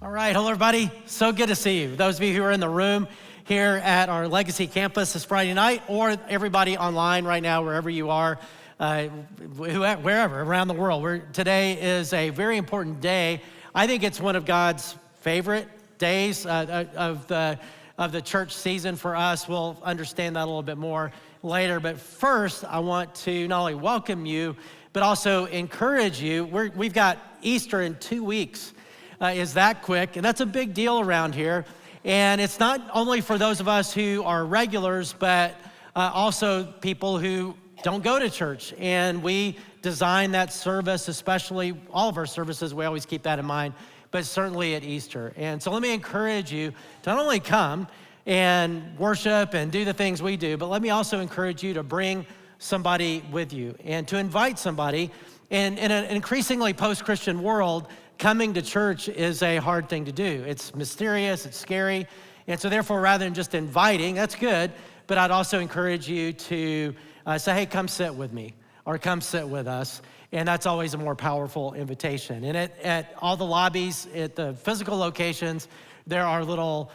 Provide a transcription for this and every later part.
All right, hello everybody. So good to see you. Those of you who are in the room here at our Legacy campus this Friday night, or everybody online right now, wherever you are, wherever around the world. Today is a very important day. I think it's one of God's favorite days of the church season for us. We'll understand that a little bit more later. But first, I want to not only welcome you, but also encourage you. We've got Easter in 2 weeks. Is that quick? And that's a big deal around here. And it's not only for those of us who are regulars, but also people who don't go to church. And we design that service, especially all of our services, we always keep that in mind, but certainly at Easter. And so let me encourage you to not only come and worship and do the things we do, but let me also encourage you to bring somebody with you and to invite somebody. And in an increasingly post-Christian world, coming to church is a hard thing to do. It's mysterious, it's scary. And so therefore, rather than just inviting, that's good, but I'd also encourage you to say, hey, come sit with me, or come sit with us. And that's always a more powerful invitation. And at all the lobbies, at the physical locations, there are little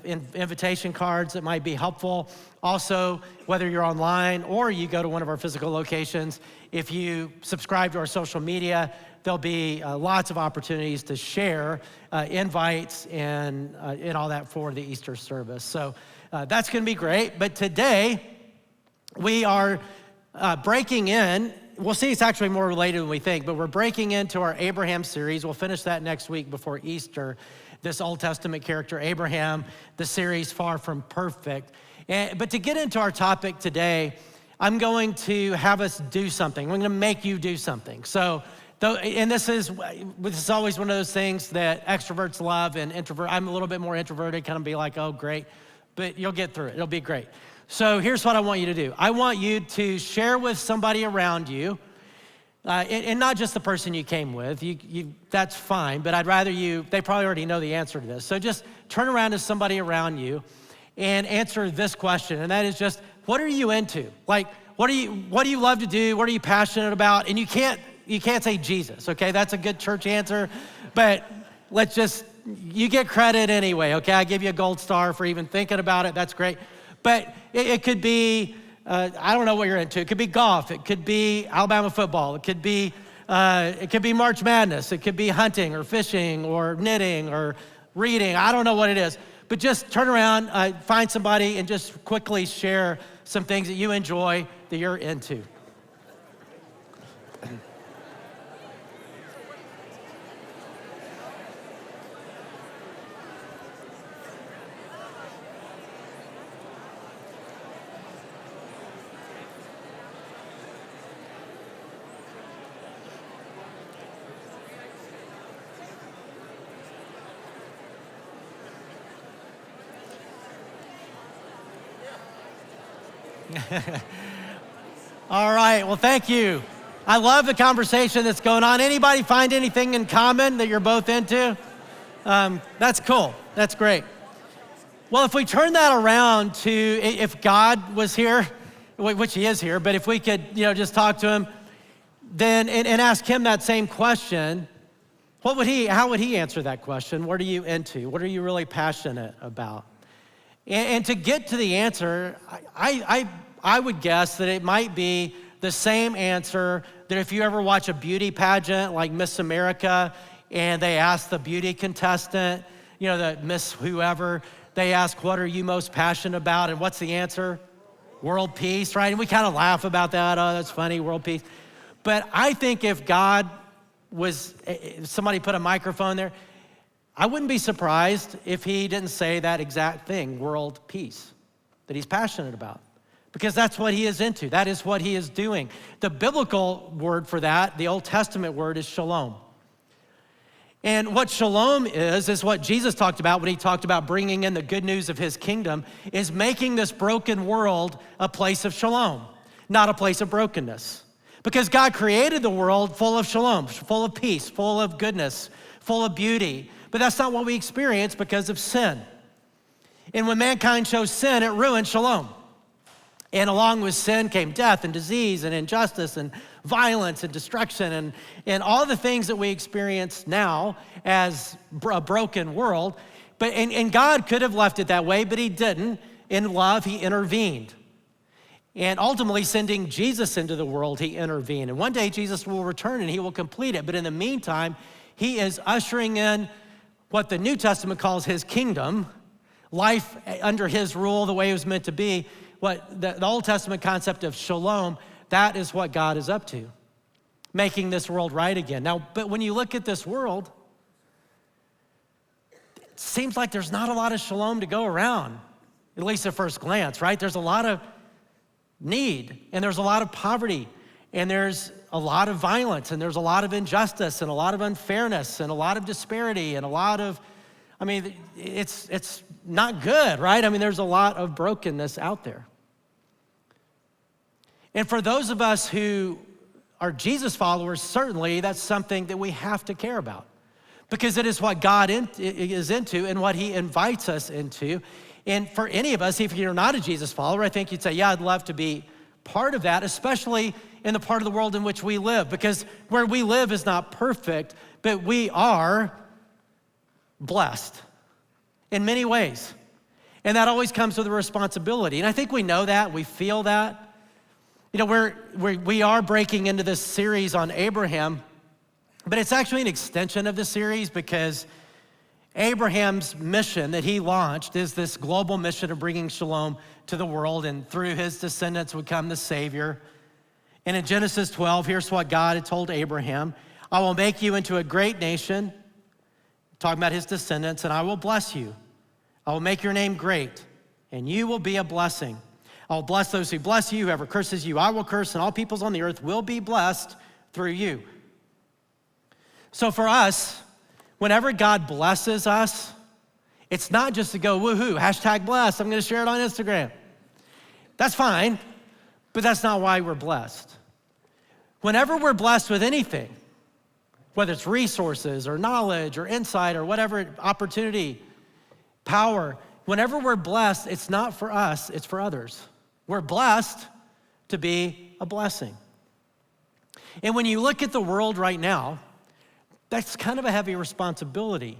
invitation cards that might be helpful. Also, whether you're online or you go to one of our physical locations, if you subscribe to our social media, there'll be lots of opportunities to share invites and all that for the Easter service. So that's gonna be great. But today, we are breaking in. We'll see it's actually more related than we think, but we're breaking into our Abraham series. We'll finish that next week before Easter. This Old Testament character, Abraham, the series Far From Perfect. But to get into our topic today, I'm going to have us do something. I'm gonna make you do something. So, and this is always one of those things that extroverts love and introverts. I'm a little bit more introverted, kind of be like, oh, great. But you'll get through it, it'll be great. So here's what I want you to do. I want you to share with somebody around you, and not just the person you came with, that's fine, but I'd rather they probably already know the answer to this. So just turn around to somebody around you and answer this question, and that is just, what are you into? Like, what do you love to do? What are you passionate about? And you can't say Jesus, okay? That's a good church answer, but you get credit anyway, okay? I give you a gold star for even thinking about it, that's great. But it could be, I don't know what you're into. It could be golf. It could be Alabama football. It could be March Madness. It could be hunting or fishing or knitting or reading. I don't know what it is. But just turn around, find somebody, and just quickly share some things that you enjoy, that you're into. All right, well, thank you. I love the conversation that's going on. Anybody find anything in common that you're both into? That's cool, that's great. Well, if we turn that around to, if God was here, which he is here, but if we could, just talk to him, then, and ask him that same question, how would he answer that question? What are you into? What are you really passionate about? And to get to the answer, I would guess that it might be the same answer that if you ever watch a beauty pageant like Miss America and they ask the beauty contestant, the Miss whoever, they ask, what are you most passionate about? And what's the answer? World peace, right? And we kind of laugh about that. Oh, that's funny, world peace. But I think if somebody put a microphone there, I wouldn't be surprised if he didn't say that exact thing, world peace, that he's passionate about, because that's what he is into. That is what he is doing. The biblical word for that, the Old Testament word, is shalom. And what shalom is what Jesus talked about when he talked about bringing in the good news of his kingdom, is making this broken world a place of shalom, not a place of brokenness. Because God created the world full of shalom, full of peace, full of goodness, full of beauty. But that's not what we experience because of sin. And when mankind chose sin, it ruined shalom. And along with sin came death and disease and injustice and violence and destruction and all the things that we experience now as a broken world. And God could have left it that way, but he didn't. In love, he intervened. And ultimately, sending Jesus into the world, he intervened. And one day, Jesus will return and he will complete it. But in the meantime, he is ushering in what the New Testament calls his kingdom, life under his rule, the way it was meant to be. What the Old Testament concept of shalom, that is what God is up to, making this world right again. Now, but when you look at this world, it seems like there's not a lot of shalom to go around, at least at first glance, right? There's a lot of need, and there's a lot of poverty, and there's a lot of violence, and there's a lot of injustice, and a lot of unfairness, and a lot of disparity, and a lot of, it's not good, right? There's a lot of brokenness out there. And for those of us who are Jesus followers, certainly that's something that we have to care about, because it is what God is into and what he invites us into. And for any of us, if you're not a Jesus follower, I think you'd say, yeah, I'd love to be part of that, especially in the part of the world in which we live, because where we live is not perfect, but we are blessed in many ways. And that always comes with a responsibility. And I think we know that, we feel that. We are breaking into this series on Abraham, but it's actually an extension of the series, because Abraham's mission that he launched is this global mission of bringing shalom to the world, and through his descendants would come the Savior. And in Genesis 12, here's what God had told Abraham: I will make you into a great nation, talking about his descendants, and I will bless you. I will make your name great, and you will be a blessing. I will bless those who bless you. Whoever curses you, I will curse, and all peoples on the earth will be blessed through you. So for us, whenever God blesses us, it's not just to go, woohoo, hashtag blessed, I'm gonna share it on Instagram. That's fine, but that's not why we're blessed. Whenever we're blessed with anything, whether it's resources or knowledge or insight or whatever, opportunity, power, whenever we're blessed, it's not for us, it's for others. We're blessed to be a blessing. And when you look at the world right now, that's kind of a heavy responsibility,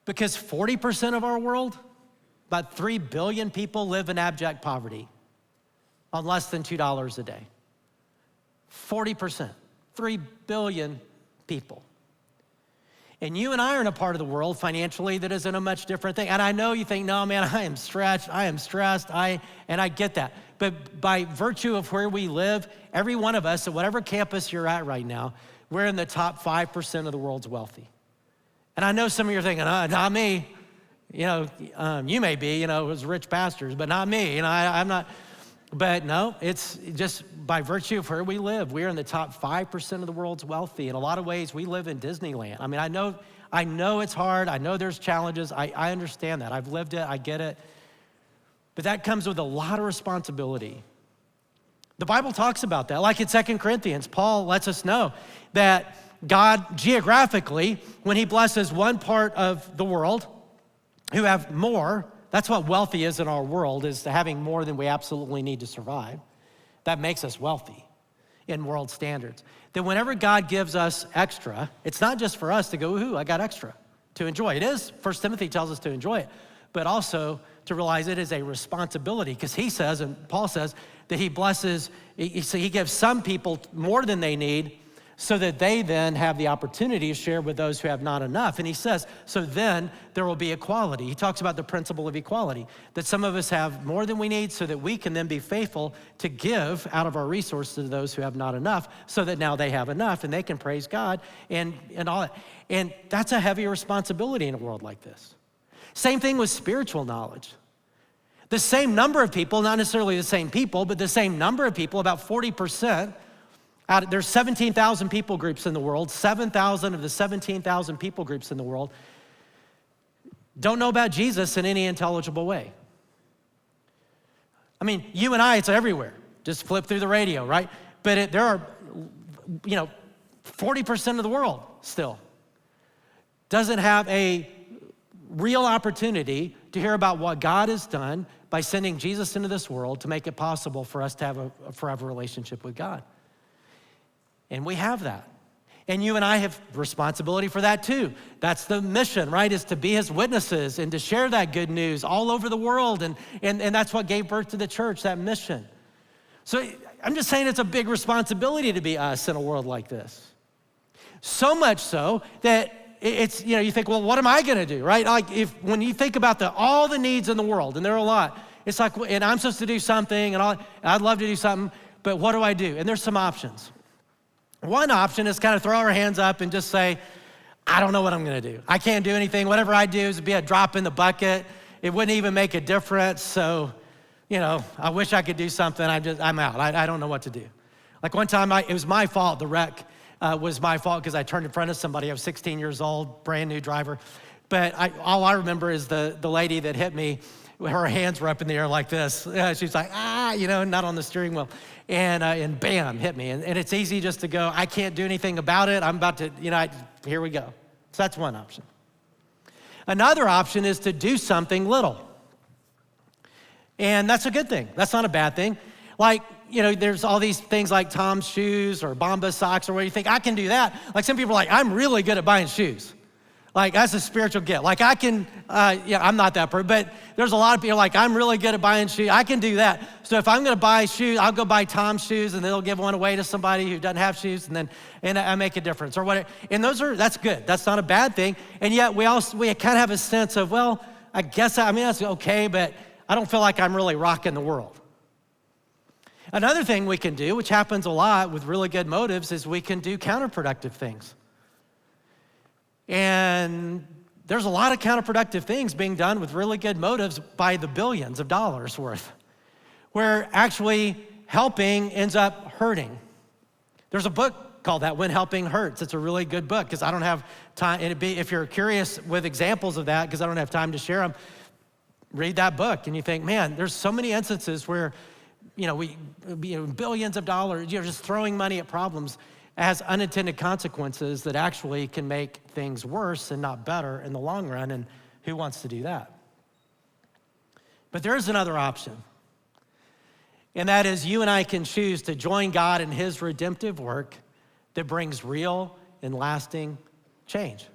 because 40% of our world, about 3 billion people, live in abject poverty on less than $2 a day. 40%, 3 billion people. And you and I are in a part of the world financially that is in a much different thing. And I know you think, no, man, I am stretched, I am stressed, and I get that. But by virtue of where we live, every one of us, at whatever campus you're at right now, we're in the top 5% of the world's wealthy. And I know some of you are thinking, not me. You may be, as rich pastors, but not me. I'm not. But no, it's just by virtue of where we live. We're in the top 5% of the world's wealthy. In a lot of ways, we live in Disneyland. I know it's hard. I know there's challenges. I understand that. I've lived it. I get it. But that comes with a lot of responsibility. The Bible talks about that. Like in 2 Corinthians, Paul lets us know that God geographically, when he blesses one part of the world who have more, that's what wealthy is in our world, is having more than we absolutely need to survive. That makes us wealthy in world standards. That whenever God gives us extra, it's not just for us to go, woohoo, I got extra, to enjoy. It is, 1 Timothy tells us to enjoy it, but also to realize it is a responsibility, because he says, and Paul says, that he blesses, he gives some people more than they need, so that they then have the opportunity to share with those who have not enough. And he says, so then there will be equality. He talks about the principle of equality, that some of us have more than we need so that we can then be faithful to give out of our resources to those who have not enough, so that now they have enough and they can praise God and all that. And that's a heavy responsibility in a world like this. Same thing with spiritual knowledge. The same number of people, not necessarily the same people, but the same number of people, about 40%, there's 17,000 people groups in the world. 7,000 of the 17,000 people groups in the world don't know about Jesus in any intelligible way. You and I, it's everywhere. Just flip through the radio, right? But there are, 40% of the world still doesn't have a real opportunity to hear about what God has done by sending Jesus into this world to make it possible for us to have a forever relationship with God. And we have that. And you and I have responsibility for that too. That's the mission, right? Is to be his witnesses and to share that good news all over the world. And that's what gave birth to the church, that mission. So I'm just saying it's a big responsibility to be us in a world like this. So much so that it's, you think, well, what am I gonna do, right? Like when you think about all the needs in the world, and there are a lot, it's like, and I'm supposed to do something, and I'd love to do something, but what do I do? And there's some options. One option is kind of throw our hands up and just say, I don't know what I'm gonna do. I can't do anything. Whatever I do is be a drop in the bucket. It wouldn't even make a difference. So, I wish I could do something. I'm out. I don't know what to do. Like one time, it was my fault. The wreck was my fault because I turned in front of somebody. I was 16 years old, brand new driver. But all I remember is the lady that hit me, her hands were up in the air like this. She's like, not on the steering wheel. And bam, hit me. And it's easy just to go, I can't do anything about it. I'm about to, here we go. So that's one option. Another option is to do something little. And that's a good thing. That's not a bad thing. Like, there's all these things like Tom's shoes or Bombas socks or what you think, I can do that. Like some people are like, I'm really good at buying shoes. Like that's a spiritual gift. Like I can, I'm not that person, but there's a lot of people like, I'm really good at buying shoes. I can do that. So if I'm gonna buy shoes, I'll go buy Tom's shoes and they'll give one away to somebody who doesn't have shoes and I make a difference or whatever. And that's good. That's not a bad thing. And yet we kind of have a sense of, well, I guess, that's okay, but I don't feel like I'm really rocking the world. Another thing we can do, which happens a lot with really good motives, is we can do counterproductive things. And there's a lot of counterproductive things being done with really good motives by the billions of dollars worth, where actually helping ends up hurting. There's a book called that, When Helping Hurts. It's a really good book because I don't have time. If you're curious with examples of that, because I don't have time to share them, read that book and you think, man, there's so many instances where billions of dollars, just throwing money at problems has unintended consequences that actually can make things worse and not better in the long run, and who wants to do that? But there is another option, and that is you and I can choose to join God in his redemptive work that brings real and lasting change.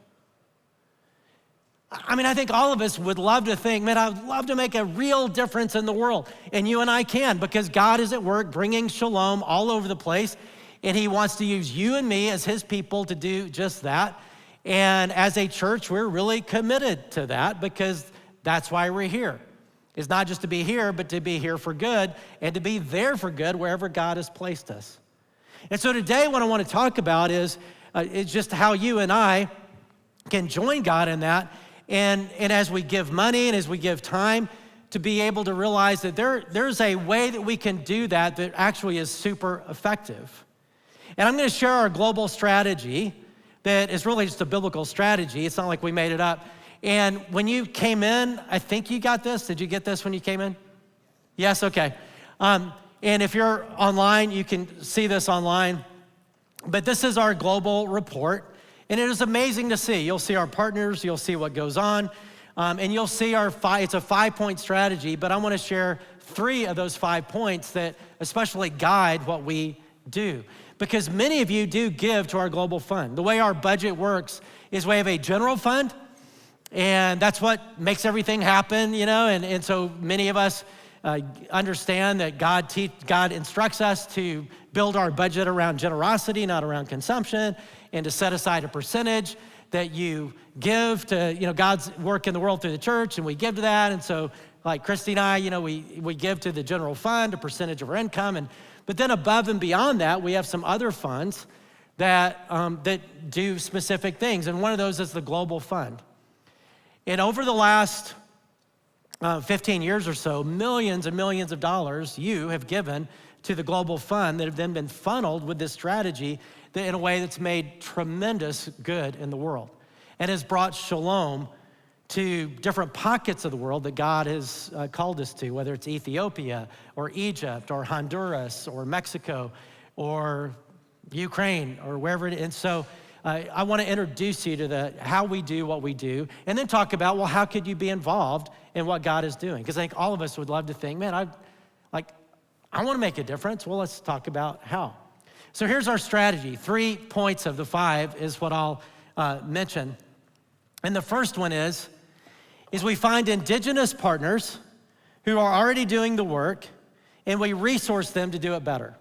I think all of us would love to think, man, I'd love to make a real difference in the world. And you and I can, because God is at work bringing shalom all over the place. And he wants to use you and me as his people to do just that. And as a church, we're really committed to that because that's why we're here. It's not just to be here, but to be here for good and to be there for good wherever God has placed us. And so today what I want to talk about is just how you and I can join God in that. And as we give money and as we give time, to be able to realize that there's a way that we can do that actually is super effective. And I'm gonna share our global strategy that is really just a biblical strategy. It's not like we made it up. And when you came in, I think you got this. Did you get this when you came in? Yes, okay. And if you're online, you can see this online. But this is our global report. And it is amazing to see. You'll see our partners, you'll see what goes on, and you'll see it's a 5-point strategy, but I wanna share 3 of those 5 points that especially guide what we do. Because many of you do give to our global fund. The way our budget works is we have a general fund, and that's what makes everything happen, and so many of us understand that God instructs us to build our budget around generosity, not around consumption, and to set aside a percentage that you give to, God's work in the world through the church, and we give to that. And so like Christy and I, we give to the general fund, a percentage of our income. But then above and beyond that, we have some other funds that do specific things. And one of those is the global fund. And over the last 15 years or so, millions and millions of dollars you have given to the global fund that have then been funneled with this strategy in a way that's made tremendous good in the world and has brought shalom to different pockets of the world that God has called us to, whether it's Ethiopia or Egypt or Honduras or Mexico or Ukraine or wherever it is. And so I want to introduce you to how we do what we do, and then talk about, well, how could you be involved in what God is doing? Because I think all of us would love to think, man, I want to make a difference. Well, let's talk about how. So here's our strategy. 3 points of the 5 is what I'll mention. And the first one is we find indigenous partners who are already doing the work, and we resource them to do it better.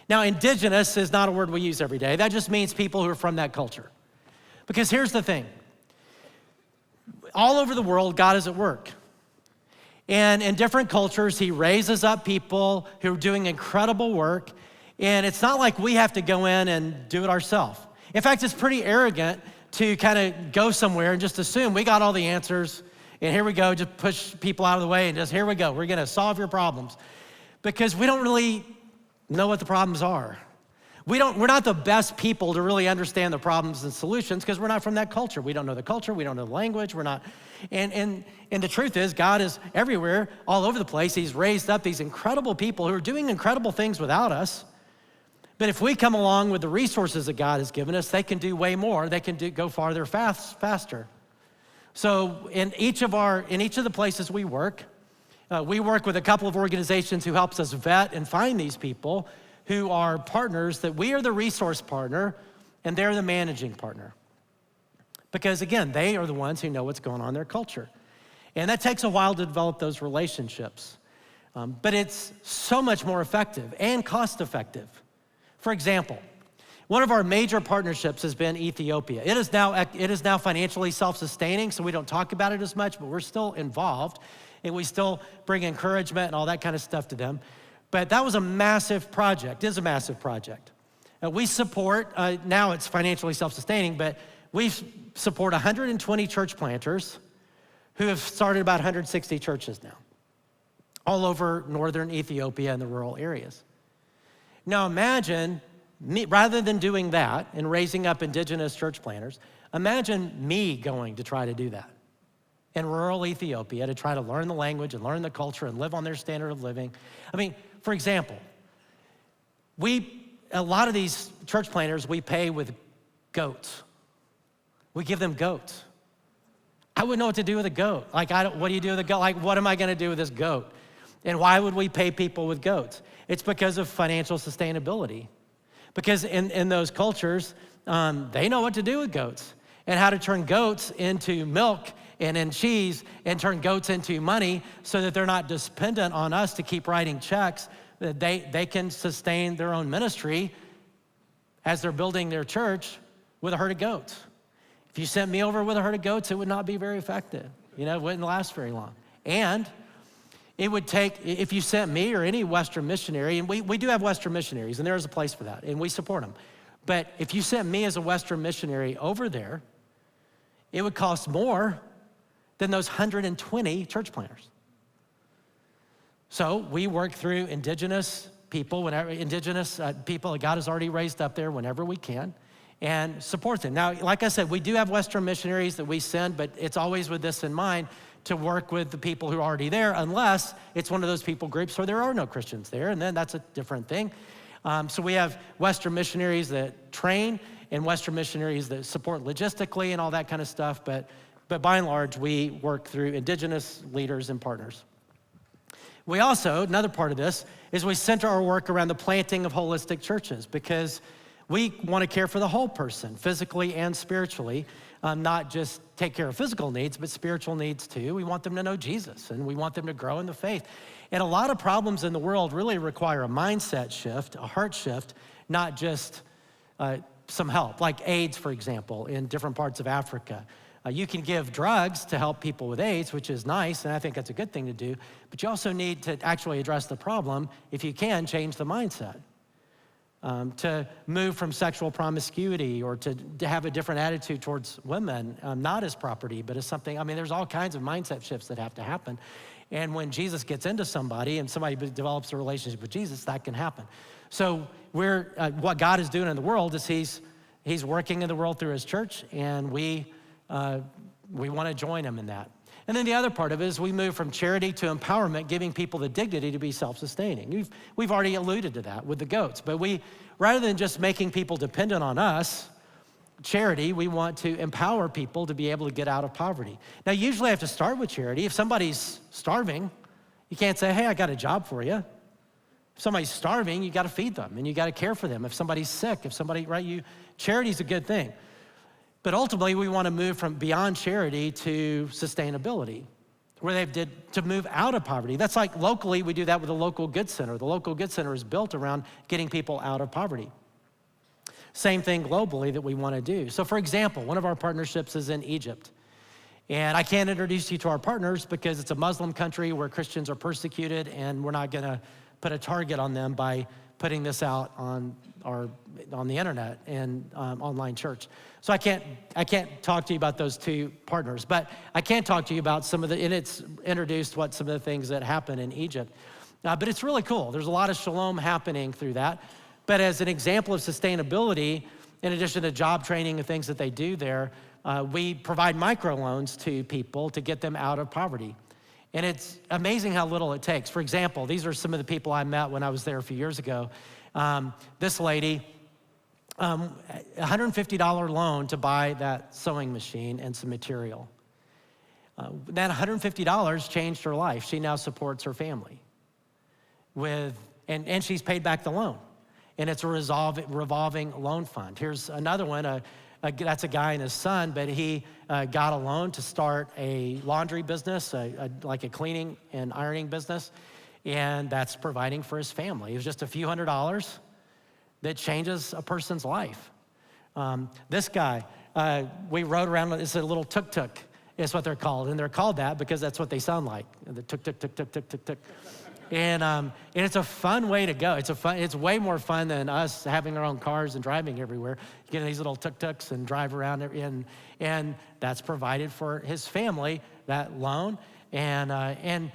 Now, indigenous is not a word we use every day. That just means people who are from that culture. Because here's the thing. All over the world, God is at work. And in different cultures, he raises up people who are doing incredible work. And it's not like we have to go in and do it ourselves. In fact, it's pretty arrogant to kind of go somewhere and just assume we got all the answers. And here we go, just push people out of the way and just here we go. We're going to solve your problems. Because we don't really know what the problems are. We're not the best people to really understand the problems and solutions because we're not from that culture. We don't know the culture, we don't know the language, we're not. And the truth is, God is everywhere, all over the place. He's raised up these incredible people who are doing incredible things without us. But if we come along with the resources that God has given us, they can do way more. They can go farther faster. So in each of the places we work with a couple of organizations who helps us vet and find these people who are partners that we are the resource partner and they're the managing partner. Because again, they are the ones who know what's going on in their culture. And that takes a while to develop those relationships. But it's so much more effective and cost effective. For example, one of our major partnerships has been Ethiopia. It is now financially self-sustaining, so we don't talk about it as much, but we're still involved. And we still bring encouragement and all that kind of stuff to them. But that was a massive project, is a massive project. We support, now it's financially self-sustaining, but we support 120 church planters who have started about 160 churches now, all over northern Ethiopia and the rural areas. Now imagine, rather than doing that and raising up indigenous church planters, imagine me going to try to do that in rural Ethiopia to try to learn the language and learn the culture and live on their standard of living. I mean, for example, a lot of these church planters, we pay with goats. We give them goats. I wouldn't know what to do with a goat. What do you do with a goat? What am I gonna do with this goat? And why would we pay people with goats? It's because of financial sustainability. Because in those cultures, they know what to do with goats and how to turn goats into milk and in cheese and turn goats into money so that they're not dependent on us to keep writing checks. They can sustain their own ministry as they're building their church with a herd of goats. If you sent me over with a herd of goats, it would not be very effective. It wouldn't last very long. And it would take, if you sent me or any Western missionary, and we do have Western missionaries, and there is a place for that, and we support them. But if you sent me as a Western missionary over there, it would cost more than those 120 church planters. So we work through indigenous people that God has already raised up there whenever we can and support them. Now, like I said, we do have Western missionaries that we send, but it's always with this in mind to work with the people who are already there, unless it's one of those people groups where there are no Christians there, and then that's a different thing. So we have Western missionaries that train and Western missionaries that support logistically and all that kind of stuff, but by and large, we work through indigenous leaders and partners. We also, another part of this, is we center our work around the planting of holistic churches because we want to care for the whole person, physically and spiritually, not just take care of physical needs, but spiritual needs too. We want them to know Jesus, and we want them to grow in the faith. And a lot of problems in the world really require a mindset shift, a heart shift, not just some help, like AIDS, for example, in different parts of Africa. You can give drugs to help people with AIDS, which is nice, and I think that's a good thing to do, but you also need to actually address the problem, if you can, change the mindset. To move from sexual promiscuity or to have a different attitude towards women, not as property, but as something, there's all kinds of mindset shifts that have to happen. And when Jesus gets into somebody and somebody develops a relationship with Jesus, that can happen. So what God is doing in the world is he's working in the world through his church, and we want to join him in that. And then the other part of it is we move from charity to empowerment, giving people the dignity to be self-sustaining. We've already alluded to that with the goats, but rather than just making people dependent on us, charity, we want to empower people to be able to get out of poverty. Now, usually I have to start with charity. If somebody's starving, you can't say, hey, I got a job for you. If somebody's starving, you got to feed them and you got to care for them. If somebody's sick, charity's a good thing. But ultimately, we want to move from beyond charity to sustainability, where to move out of poverty. That's like locally, we do that with the local good center. The local good center is built around getting people out of poverty. Same thing globally that we want to do. So for example, one of our partnerships is in Egypt. And I can't introduce you to our partners because it's a Muslim country where Christians are persecuted, and we're not gonna put a target on them by putting this out on the internet and online church. So I can't talk to you about those two partners, but I can talk to you about and it's introduced some of the things that happen in Egypt. But it's really cool. There's a lot of shalom happening through that. But as an example of sustainability, in addition to job training and things that they do there, we provide microloans to people to get them out of poverty. And it's amazing how little it takes. For example, these are some of the people I met when I was there a few years ago. This lady, $150 loan to buy that sewing machine and some material. That $150 changed her life. She now supports her family and she's paid back the loan. And it's a revolving loan fund. Here's another one. That's a guy and his son, but he got a loan to start a laundry business, like a cleaning and ironing business, and that's providing for his family. It was just a few $100s that changes a person's life. This guy, we rode around, it's a little tuk-tuk is what they're called, and they're called that because that's what they sound like, the tuk-tuk. And it's a fun way to go. It's way more fun than us having our own cars and driving everywhere. You get in these little tuk-tuks and drive around, and that's provided for his family, that loan. And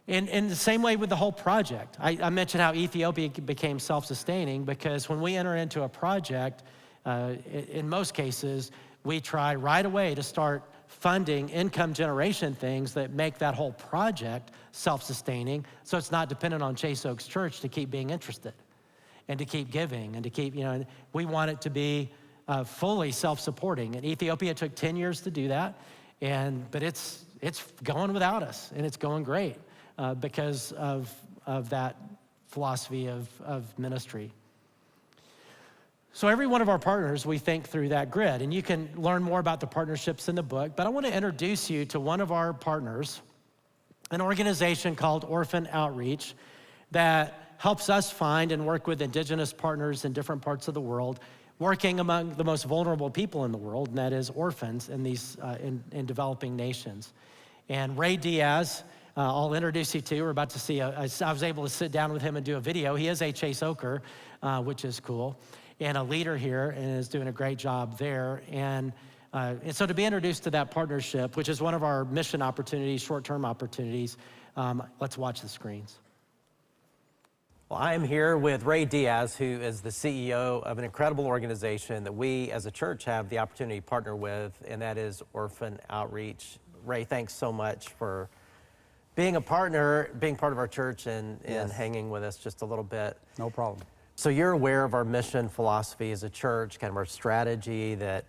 in the same way with the whole project. I mentioned how Ethiopia became self-sustaining because when we enter into a project, in most cases, we try right away to start funding income generation things that make that whole project self-sustaining, so it's not dependent on Chase Oaks Church to keep being interested and to keep giving and to keep, we want it to be fully self-supporting. And Ethiopia took 10 years to do that, but it's going without us, and it's going great because of that philosophy of ministry. So every one of our partners, we think through that grid, and you can learn more about the partnerships in the book, but I want to introduce you to one of our partners, an organization called Orphan Outreach that helps us find and work with indigenous partners in different parts of the world, working among the most vulnerable people in the world, and that is orphans in these in developing nations. And Ray Diaz, I'll introduce you to. We're about to see, I was able to sit down with him and do a video. He is a Chase Oaker, which is cool, and a leader here, and is doing a great job there. And so to be introduced to that partnership, which is one of our mission opportunities, short-term opportunities, let's watch the screens. Well, I am here with Ray Diaz, who is the CEO of an incredible organization that we as a church have the opportunity to partner with, and that is Orphan Outreach. Ray, thanks so much for being a partner, being part of our church, and hanging with us just a little bit. No problem. So you're aware of our mission philosophy as a church, kind of our strategy that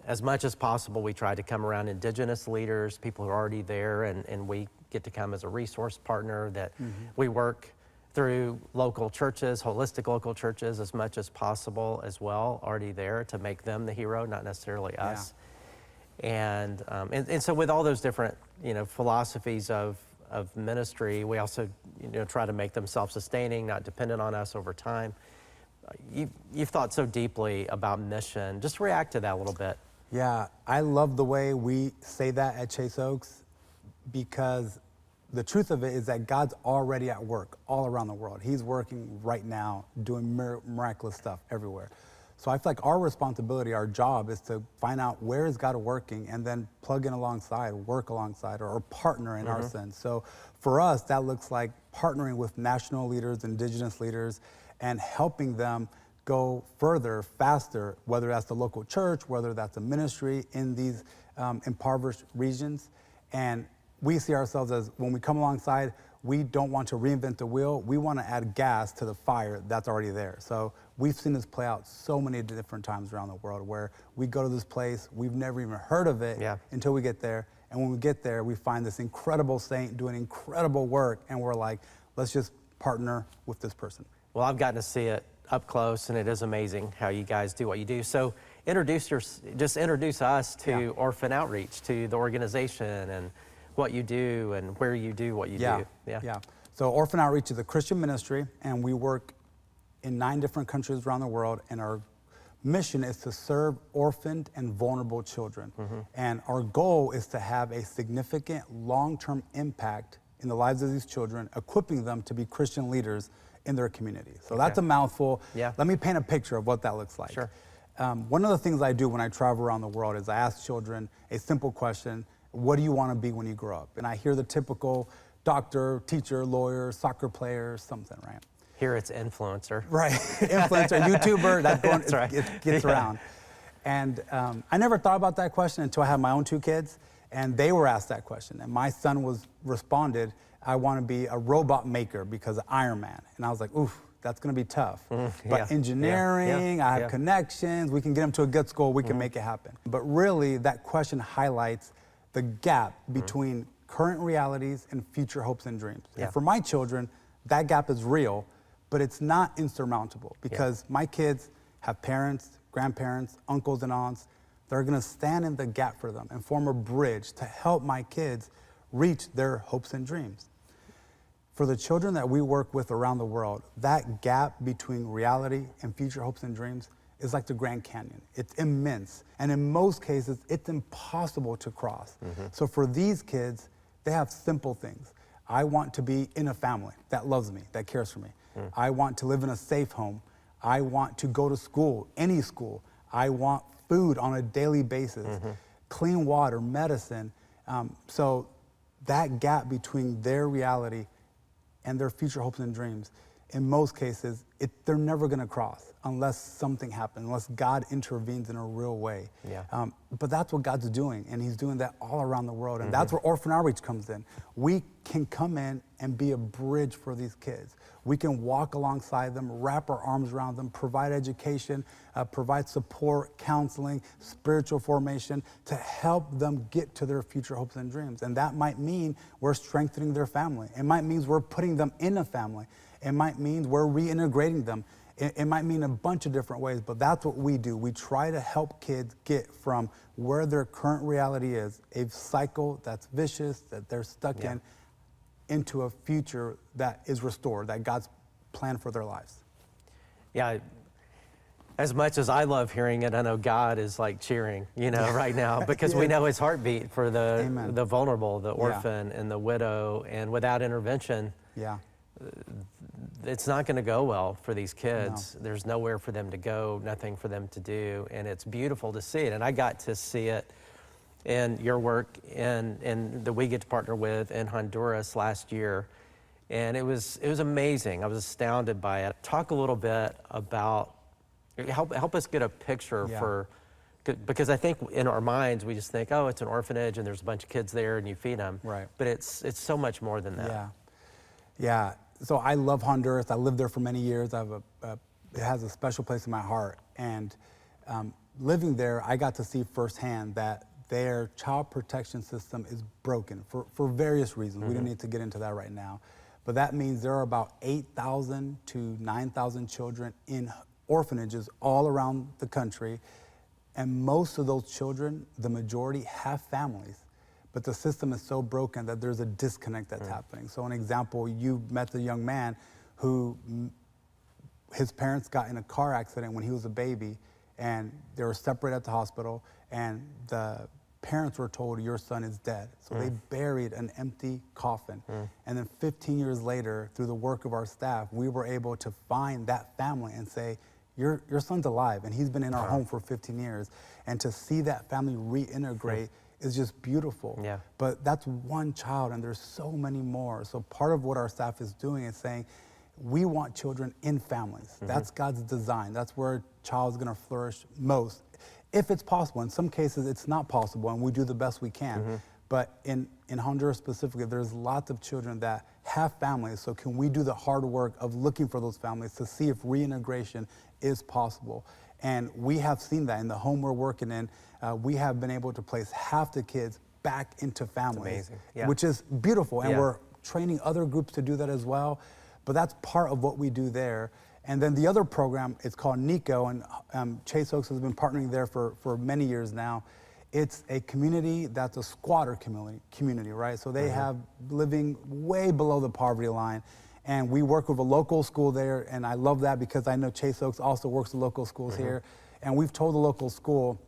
as much as possible we try to come around indigenous leaders, people who are already there, and we get to come as a resource partner, that we work through local churches, holistic local churches as much as possible as well, already there to make them the hero, not necessarily us. And so with all those different philosophies of ministry, we also try to make them self-sustaining, not dependent on us over time. You've thought so deeply about mission. Just react to that a little bit. Yeah, I love the way we say that at Chase Oaks, because the truth of it is that God's already at work all around the world. He's working right now, doing miraculous stuff everywhere. So I feel like our responsibility, our job, is to find out where is God working and then plug in alongside, work alongside, or partner in our sense. So for us, that looks like partnering with national leaders, indigenous leaders, and helping them go further, faster, whether that's the local church, whether that's a ministry in these impoverished regions. And we see ourselves as, when we come alongside, we don't want to reinvent the wheel. We want to add gas to the fire that's already there. So we've seen this play out so many different times around the world where we go to this place, we've never even heard of it until we get there. And when we get there, we find this incredible saint doing incredible work, and we're like, let's just partner with this person. Well, I've gotten to see it up close, and it is amazing how you guys do what you do. So introduce us to Orphan Outreach, to the organization and what you do and where you do what you do. Yeah. So Orphan Outreach is a Christian ministry, and we work in 9 different countries around the world, and our mission is to serve orphaned and vulnerable children. And our goal is to have a significant long-term impact in the lives of these children, equipping them to be Christian leaders in their community. So that's a mouthful. Let me paint a picture of what that looks like. Sure. One of the things I do when I travel around the world is I ask children a simple question: what do you want to be when you grow up? And I hear the typical doctor, teacher, lawyer, soccer player, something, right? Here it's influencer. Right, influencer, YouTuber, That's right. it gets around. And I never thought about that question until I had my own 2 kids, and they were asked that question. And my son responded, I want to be a robot maker because of Iron Man. And I was like, oof, that's going to be tough. But engineering, I have connections, we can get him to a good school, we can make it happen. But really, that question highlights the gap between current realities and future hopes and dreams. And for my children, that gap is real, but it's not insurmountable because my kids have parents, grandparents, uncles and aunts that are going to stand in the gap for them and form a bridge to help my kids reach their hopes and dreams. For the children that we work with around the world, that gap between reality and future hopes and dreams is like the Grand Canyon. It's immense. And in most cases, it's impossible to cross. So for these kids, they have simple things. I want to be in a family that loves me, that cares for me. I want to live in a safe home. I want to go to school, any school. I want food on a daily basis, clean water, medicine. So that gap between their reality and their future hopes and dreams, in most cases, they're never going to cross unless something happens, unless God intervenes in a real way. But that's what God's doing, and he's doing that all around the world. And that's where Orphan Outreach comes in. We can come in and be a bridge for these kids. We can walk alongside them, wrap our arms around them, provide education, provide support, counseling, spiritual formation to help them get to their future hopes and dreams. And that might mean we're strengthening their family. It might mean we're putting them in a family. It might mean we're reintegrating them. It might mean a bunch of different ways, but that's what we do. We try to help kids get from where their current reality is, a cycle that's vicious, that they're stuck in, into a future that is restored, that God's planned for their lives. Yeah, as much as I love hearing it, I know God is like cheering, right now, because we know his heartbeat for the vulnerable, the orphan and the widow, and without intervention, it's not going to go well for these kids. There's nowhere for them to go, nothing for them to do, and it's beautiful to see it. And I got to see it in your work and that we get to partner with in Honduras last year, and it was amazing. I was astounded by it. Talk a little bit about, help us get a picture for, because I think in our minds we just think, oh, it's an orphanage and there's a bunch of kids there and you feed them. Right. But it's so much more than that. Yeah. So I love Honduras. I lived there for many years. It has a special place in my heart. And living there, I got to see firsthand that their child protection system is broken for various reasons. We don't need to get into that right now. But that means there are about 8,000 to 9,000 children in orphanages all around the country. And most of those children, the majority, have families. But the system is so broken that there's a disconnect that's happening. So an example, you met the young man who his parents got in a car accident when he was a baby, and they were separated at the hospital, and the parents were told, your son is dead. So they buried an empty coffin. And then 15 years later, through the work of our staff, we were able to find that family and say, your son's alive, and he's been in our home for 15 years. And to see that family reintegrate is just beautiful. But that's one child, and there's so many more. So part of what our staff is doing is saying, we want children in families. That's God's design. That's where a child's gonna flourish most, if it's possible. In some cases, it's not possible, and we do the best we can. But in Honduras specifically, there's lots of children that have families, so can we do the hard work of looking for those families to see if reintegration is possible? And we have seen that in the home we're working in. We have been able to place half the kids back into families, amazing. Yeah. which is beautiful. And Yeah. we're training other groups to do that as well. But that's part of what we do there. And then the other program, it's called NICO, and Chase Oaks has been partnering there for many years now. It's a community that's a squatter community, right? So they have living way below the poverty line. And we work with a local school there, and I love that because I know Chase Oaks also works with local schools here. And we've told the local school,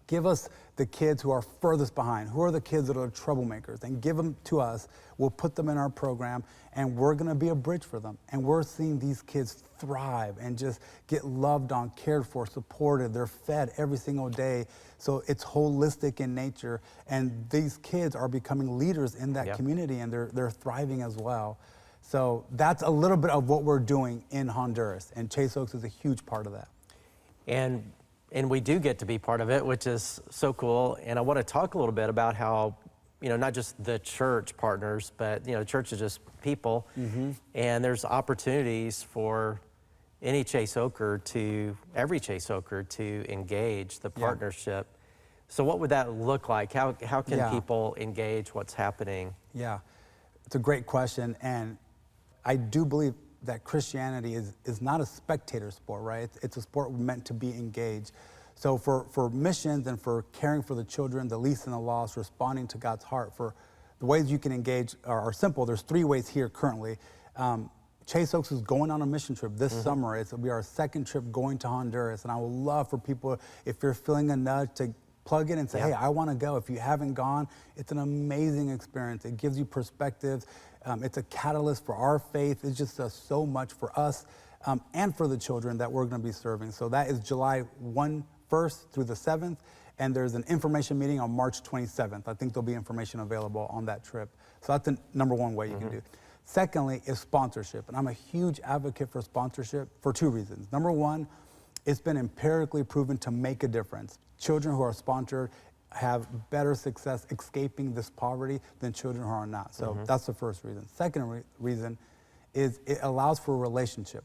give us the kids who are furthest behind. Who are the kids that are troublemakers? And give them to us. We'll put them in our program, and we're going to be a bridge for them. And we're seeing these kids thrive and just get loved on, cared for, supported. They're fed every single day. So it's holistic in nature. And these kids are becoming leaders in that community, and they're thriving as well. So that's a little bit of what we're doing in Honduras. And Chase Oaks is a huge part of that. And we do get to be part of it, which is so cool. And I want to talk a little bit about how, not just the church partners, but, the church is just people. And there's opportunities for every Chase Oaker to engage the partnership. So what would that look like? How can people engage what's happening? Yeah, it's a great question. And I do believe that Christianity is not a spectator sport, right? It's a sport meant to be engaged. So for missions and for caring for the children, the least and the lost, responding to God's heart, for the ways you can engage are simple. There's 3 ways here currently. Chase Oaks is going on a mission trip this summer. It'll be our 2nd trip going to Honduras. And I would love for people, if you're feeling a nudge, to plug in and say, hey, I want to go. If you haven't gone, it's an amazing experience. It gives you perspectives. It's a catalyst for our faith. It just does so much for us and for the children that we're going to be serving. So that is July 1st through the 7th. And there's an information meeting on March 27th. I think there'll be information available on that trip. So that's the number 1 way you can do. Secondly is sponsorship. And I'm a huge advocate for sponsorship for 2 reasons. Number 1, it's been empirically proven to make a difference. Children who are sponsored have better success escaping this poverty than children who are not. So that's the first reason. Second reason is it allows for a relationship.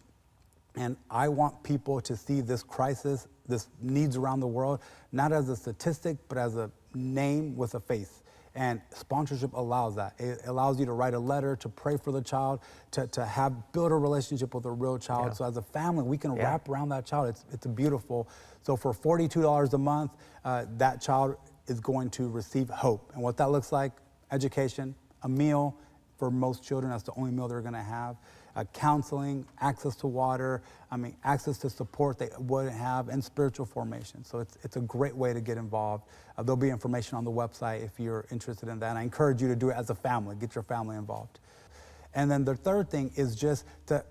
And I want people to see this crisis, this needs around the world, not as a statistic, but as a name with a face. And sponsorship allows that. It allows you to write a letter, to pray for the child, to build a relationship with a real child. So as a family, we can wrap around that child. It's beautiful. So for $42 a month, that child is going to receive hope. And what that looks like, education, a meal. For most children, that's the only meal they're going to have. Counseling, access to water, access to support they wouldn't have, and spiritual formation. So it's a great way to get involved. There'll be information on the website if you're interested in that. And I encourage you to do it as a family, get your family involved. And then the third thing is just to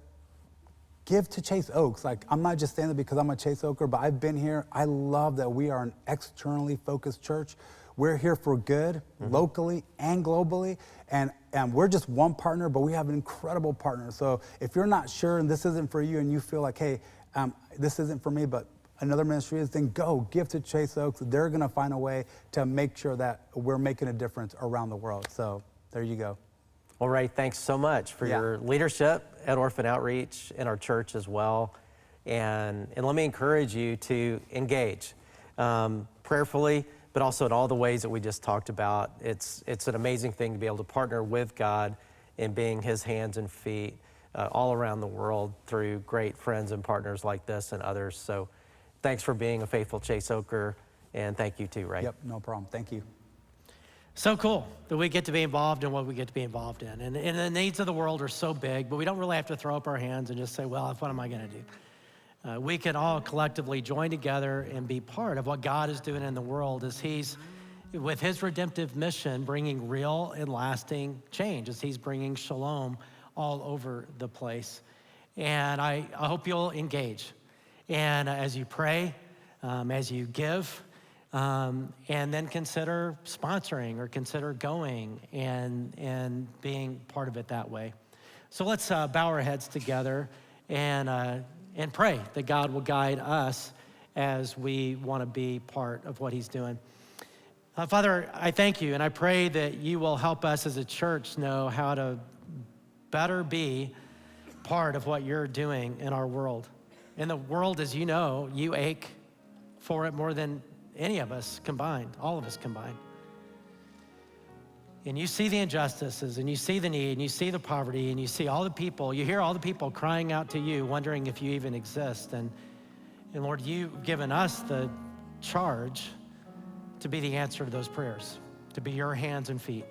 give to Chase Oaks. Like, I'm not just saying that because I'm a Chase Oaker, but I've been here. I love that we are an externally focused church. We're here for good, locally and globally, and we're just one partner, but we have an incredible partner. So if you're not sure and this isn't for you and you feel like, hey, this isn't for me, but another ministry is, then go, give to Chase Oaks. They're gonna find a way to make sure that we're making a difference around the world. So there you go. All right, thanks so much for your leadership at Orphan Outreach and our church as well. And let me encourage you to engage prayerfully, but also in all the ways that we just talked about. It's an amazing thing to be able to partner with God in being his hands and feet all around the world through great friends and partners like this and others. So thanks for being a faithful Chase Oaker, and thank you too, Ray. Yep, no problem. Thank you. So cool that we get to be involved in what we get to be involved in. And the needs of the world are so big, but we don't really have to throw up our hands and just say, well, what am I going to do? We can all collectively join together and be part of what God is doing in the world as he's, with his redemptive mission, bringing real and lasting change, as he's bringing shalom all over the place. And I hope you'll engage. And as you pray, as you give, and then consider sponsoring or consider going and being part of it that way. So let's bow our heads together and pray that God will guide us as we want to be part of what he's doing. Father, I thank you, and I pray that you will help us as a church know how to better be part of what you're doing in our world. In the world, as you know, you ache for it more than any of us combined, all of us combined. And you see the injustices, and you see the need, and you see the poverty, and you see all the people, you hear all the people crying out to you, wondering if you even exist. And Lord, you've given us the charge to be the answer to those prayers, to be your hands and feet,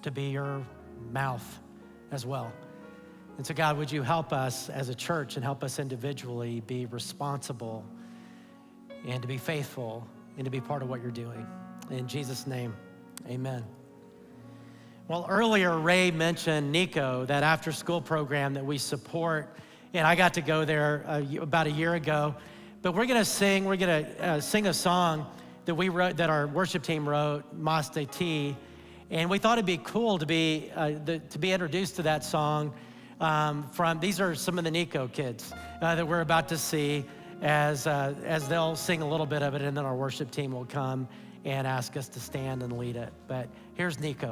to be your mouth as well. And so God, would you help us as a church and help us individually be responsible and to be faithful and to be part of what you're doing. In Jesus' name, amen. Well, earlier Ray mentioned Nico, that after-school program that we support, and I got to go there about a year ago. But we're gonna sing a song that we wrote, that our worship team wrote, Mas de Ti, and we thought it'd be cool to be introduced to that song. These are some of the Nico kids that we're about to see as they'll sing a little bit of it, and then our worship team will come and ask us to stand and lead it. But here's Nico.